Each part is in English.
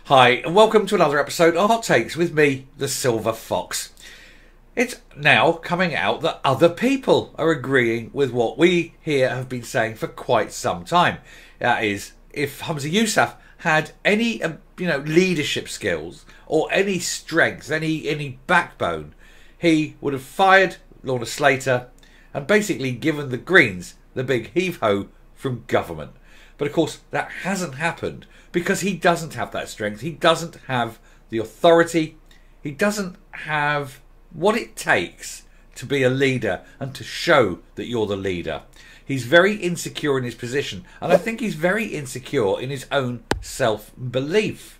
Hi, and welcome to another episode of Hot Takes with me, the Silver Fox. It's now coming out that other people are agreeing with what we here have been saying for quite some time. That is, if Yousaf had any, leadership skills or any strength, any backbone, he would have fired Lorna Slater and basically given the Greens the big heave-ho from government. But of course, that hasn't happened because he doesn't have that strength. He doesn't have the authority. He doesn't have what it takes to be a leader and to show that you're the leader. He's very insecure in his position, and I think he's very insecure in his own self-belief.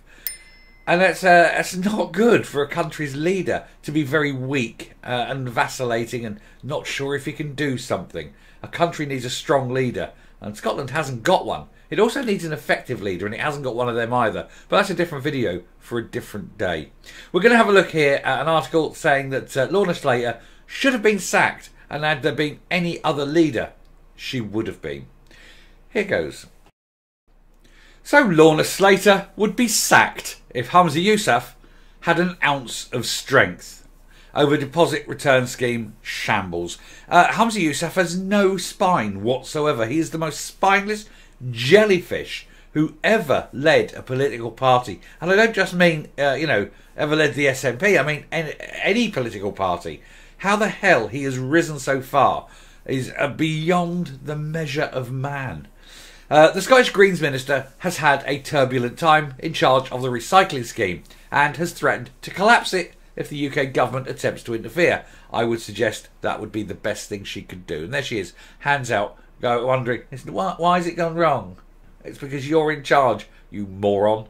And that's not good for a country's leader, to be very weak and vacillating and not sure if he can do something. A country needs a strong leader, and Scotland hasn't got one. It also needs an effective leader, and it hasn't got one of them either. But that's a different video for a different day. We're going to have a look here at an article saying that Lorna Slater should have been sacked, and had there been any other leader, she would have been. Here goes. So Lorna Slater would be sacked if Yousaf had an ounce of strength. Over deposit return scheme shambles. Yousaf has no spine whatsoever. He is the most spineless jellyfish who ever led a political party. And I don't just mean, ever led the SNP. I mean any political party. How the hell he has risen so far is beyond the measure of man. The Scottish Greens Minister has had a turbulent time in charge of the recycling scheme and has threatened to collapse it if the UK government attempts to interfere. I would suggest that would be the best thing she could do. And there she is, hands out, wondering, why has it gone wrong? It's because you're in charge, you moron.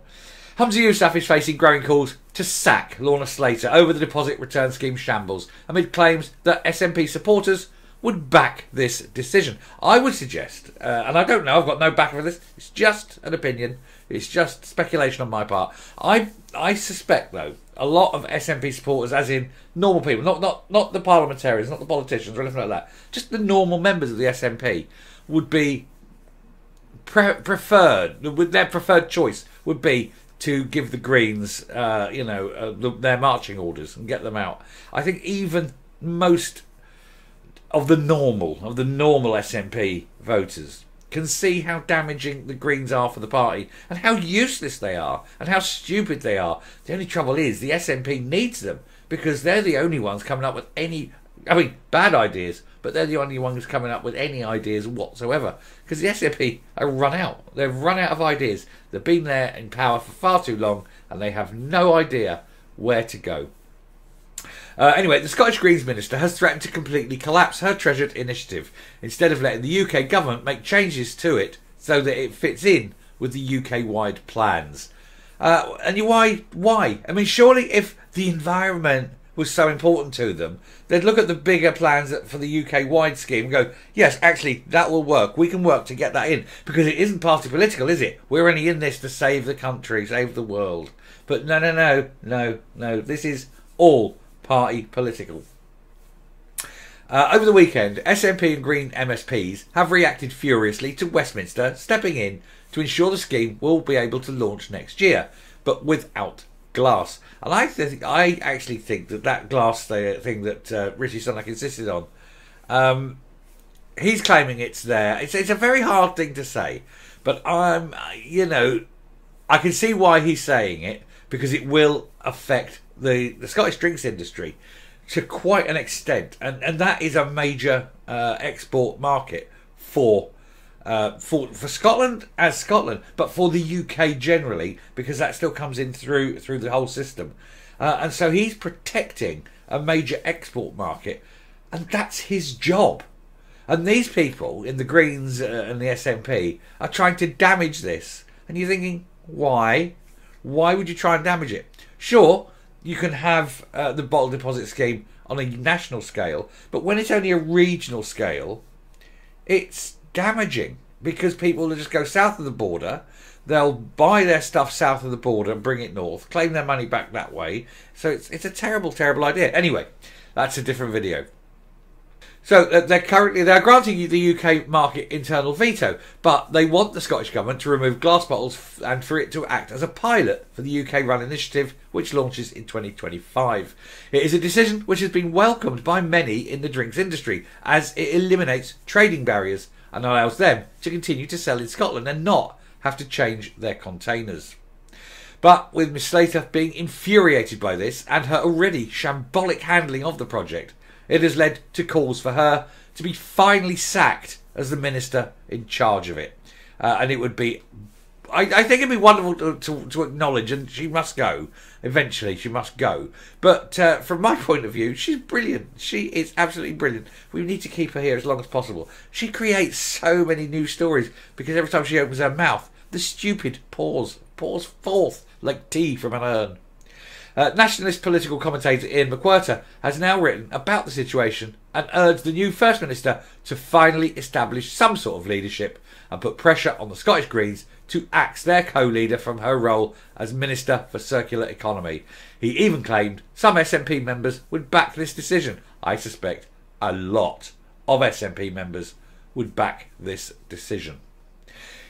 Yousaf is facing growing calls to sack Lorna Slater over the deposit return scheme shambles, amid claims that SNP supporters would back this decision. I would suggest, and I don't know, I've got no backing for this, it's just an opinion, it's just speculation on my part. I suspect, though, a lot of SNP supporters, as in normal people, not the parliamentarians, not the politicians or anything like that, just the normal members of the SNP, would be preferred, their preferred choice would be to give the Greens, their marching orders and get them out. I think even most of the normal SNP voters can see how damaging the Greens are for the party and how useless they are and how stupid they are. The only trouble is the SNP needs them because they're the only ones coming up with bad ideas, but they're the only ones coming up with any ideas whatsoever because the SNP are run out. They've run out of ideas. They've been there in power for far too long and they have no idea where to go. Anyway, the Scottish Greens Minister has threatened to completely collapse her treasured initiative instead of letting the UK government make changes to it so that it fits in with the UK-wide plans. Why? I mean, surely if the environment was so important to them, they'd look at the bigger plans for the UK-wide scheme and go, yes, actually, that will work. We can work to get that in. Because it isn't party political, is it? We're only in this to save the country, save the world. But no. This is all party political. Over the weekend, SNP and Green MSPs have reacted furiously to Westminster stepping in to ensure the scheme will be able to launch next year, but without glass. And I actually think that glass thing that Rishi Sunak insisted on, he's claiming it's there. It's a very hard thing to say, but I can see why he's saying it because it will affect the Scottish drinks industry to quite an extent, and that is a major export market for Scotland as Scotland, but for the UK generally, because that still comes in through the whole system, and so he's protecting a major export market, and that's his job. And these people in the Greens and the SNP are trying to damage this, and you're thinking, why? Why would you try and damage it? Sure, you can have the bottle deposit scheme on a national scale, but when it's only a regional scale, it's damaging because people will just go south of the border, they'll buy their stuff south of the border and bring it north, claim their money back that way. So it's a terrible, terrible idea. Anyway, that's a different video. So they're granting the UK market internal veto, but they want the Scottish Government to remove glass bottles and for it to act as a pilot for the UK-run initiative, which launches in 2025. It is a decision which has been welcomed by many in the drinks industry, as it eliminates trading barriers and allows them to continue to sell in Scotland and not have to change their containers. But with Miss Slater being infuriated by this and her already shambolic handling of the project, it has led to calls for her to be finally sacked as the minister in charge of it. And it would be, I think it'd be wonderful to acknowledge, and she must go. Eventually, she must go. But from my point of view, she's brilliant. She is absolutely brilliant. We need to keep her here as long as possible. She creates so many new stories because every time she opens her mouth, the stupid pours forth like tea from an urn. Nationalist political commentator Ian McWhirter has now written about the situation and urged the new First Minister to finally establish some sort of leadership and put pressure on the Scottish Greens to axe their co-leader from her role as Minister for Circular Economy. He even claimed some SNP members would back this decision. I suspect a lot of SNP members would back this decision.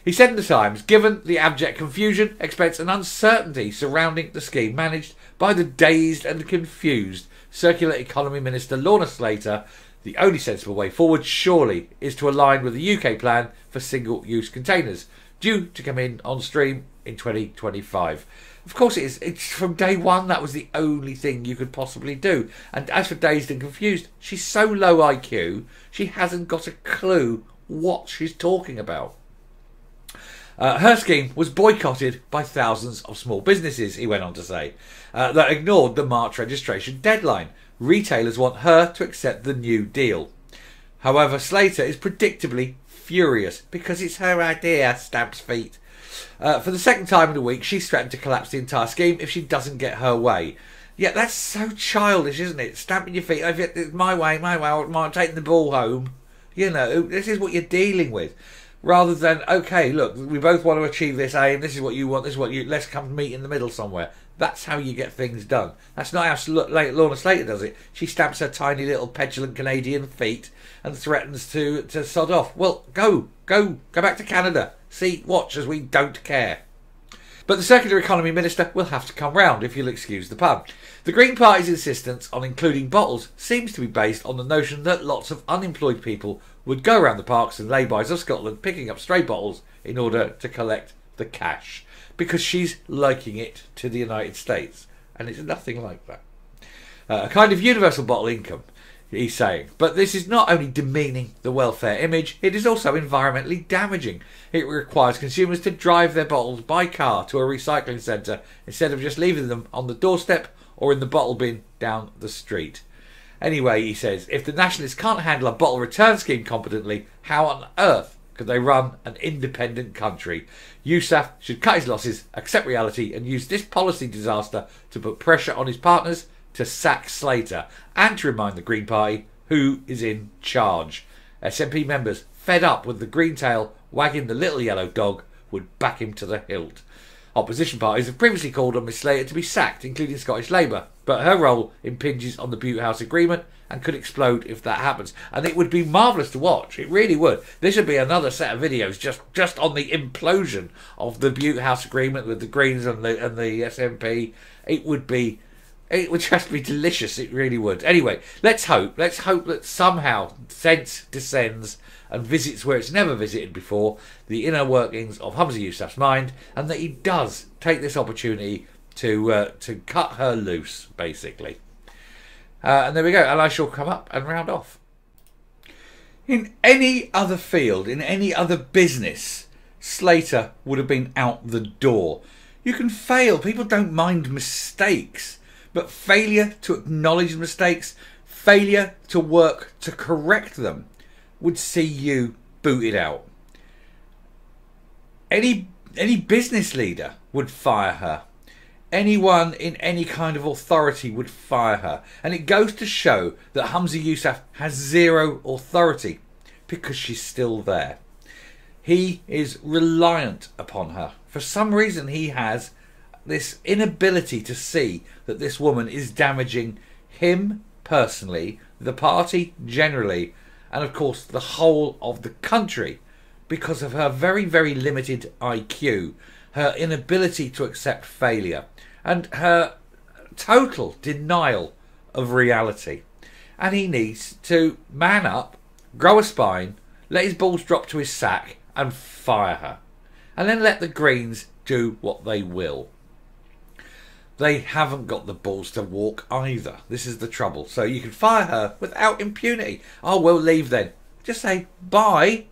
He said in the Times, given the abject confusion, expense and uncertainty surrounding the scheme managed by the dazed and confused Circular Economy Minister Lorna Slater, the only sensible way forward surely is to align with the UK plan for single-use containers, due to come in on stream in 2025. Of course it is. It's from day one that was the only thing you could possibly do. And as for dazed and confused, she's so low IQ, she hasn't got a clue what she's talking about. Her scheme was boycotted by thousands of small businesses, he went on to say, that ignored the March registration deadline. Retailers want her to accept the new deal. However, Slater is predictably furious because it's her idea, stamps feet. For the second time in a week, she's threatened to collapse the entire scheme if she doesn't get her way. Yeah, that's so childish, isn't it? Stamping your feet, it's my way, I'm taking the ball home. You know, this is what you're dealing with. Rather than, okay, look, we both want to achieve this aim, this is what you want, this is what you, let's come meet in the middle somewhere. That's how you get things done. That's not how Lorna Slater does it. She stamps her tiny little petulant Canadian feet and threatens to sod off. Well, go back to Canada. Watch as we don't care. But the Circular Economy Minister will have to come round, if you'll excuse the pun. The Green Party's insistence on including bottles seems to be based on the notion that lots of unemployed people would go around the parks and laybys of Scotland picking up stray bottles in order to collect the cash, because she's liking it to the United States, and it's nothing like that. A kind of universal bottle income, he's saying. But this is not only demeaning the welfare image, it is also environmentally damaging. It requires consumers to drive their bottles by car to a recycling centre instead of just leaving them on the doorstep or in the bottle bin down the street. Anyway, he says, if the Nationalists can't handle a bottle return scheme competently, how on earth could they run an independent country? Yousaf should cut his losses, accept reality and use this policy disaster to put pressure on his partners to sack Slater and to remind the Green Party who is in charge. SNP members, fed up with the green tail wagging the little yellow dog, would back him to the hilt. Opposition parties have previously called on Miss Slater to be sacked, including Scottish Labour, but her role impinges on the Butte House Agreement and could explode if that happens. And it would be marvellous to watch. It really would. This would be another set of videos just on the implosion of the Butte House Agreement with the Greens and the SNP. It would just be delicious. It really would. Anyway, let's hope that somehow sense descends and visits where it's never visited before, the inner workings of Humza Yousaf's mind, and that he does take this opportunity to cut her loose, basically. And there we go. And I shall come up and round off. In any other field, in any other business, Slater would have been out the door. You can fail. People don't mind mistakes. But failure to acknowledge mistakes, failure to work to correct them, would see you booted out. Any business leader would fire her. Anyone in any kind of authority would fire her. And it goes to show that Humza Yousaf has zero authority because she's still there. He is reliant upon her. For some reason he has this inability to see that this woman is damaging him personally, the party generally, and of course the whole of the country, because of her very, very limited IQ, her inability to accept failure, and her total denial of reality. And he needs to man up, grow a spine, let his balls drop to his sack and fire her. And then let the Greens do what they will. They haven't got the balls to walk either. This is the trouble. So you can fire her without impunity. Oh, we'll leave then. Just say bye.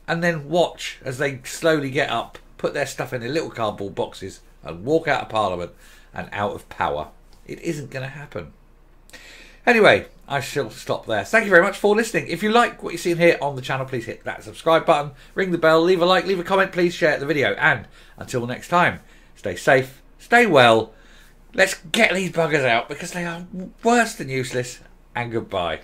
And then watch as they slowly get up, put their stuff in their little cardboard boxes and walk out of Parliament and out of power. It isn't going to happen. Anyway, I shall stop there. Thank you very much for listening. If you like what you're seeing here on the channel, please hit that subscribe button, ring the bell, leave a like, leave a comment, please share the video. And until next time, stay safe, stay well. Let's get these buggers out because they are worse than useless. And goodbye.